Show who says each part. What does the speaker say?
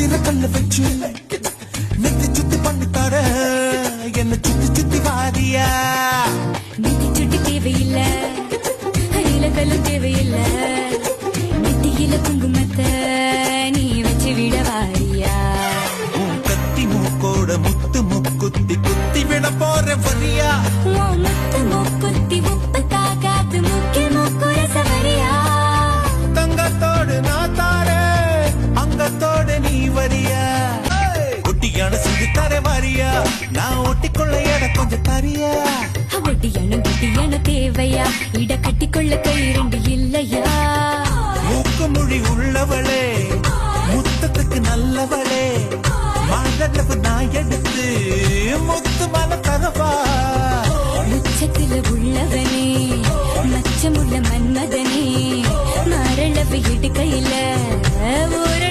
Speaker 1: கல்ல வச்சு நெத்தி சுத்தி பண்ணி தர என்ன சுத்தி சுத்தி வாரியா
Speaker 2: நெத்தி சுட்டி தேவையில்ல இலக்கெல்லாம் தேவையில்ல நெத்தியில குங்குமத்தை நீ வச்சு விட வாரியா
Speaker 1: கத்தி மூக்கோட முத்து முக்குத்தி குத்தி விட போற வரியா
Speaker 2: முத்து முக்குத்தி உப்பு தாக்காத்து முக்கிய முக்குற சவரியா
Speaker 1: தங்கத்தோடு நான் தாரே அங்கத்தோடு நீ வரியா ஒட்டியான செஞ்சு தர வாரியா நான் ஒட்டிக்கொள்ள இட கொஞ்சம் தரியா
Speaker 2: ஒட்டியான தேவையா இட கட்டிக்கொள்ள கை ரெண்டு இல்லையா
Speaker 1: மூக்கு மொழி உள்ளவளே முத்தத்துக்கு நல்லவளே மகளவு நான் எடுத்து முத்து மன தரவா
Speaker 2: உச்சத்துல உள்ளவனே மச்சமுள்ள மன்மதனே மரளவு இடுக்கையில ஒரு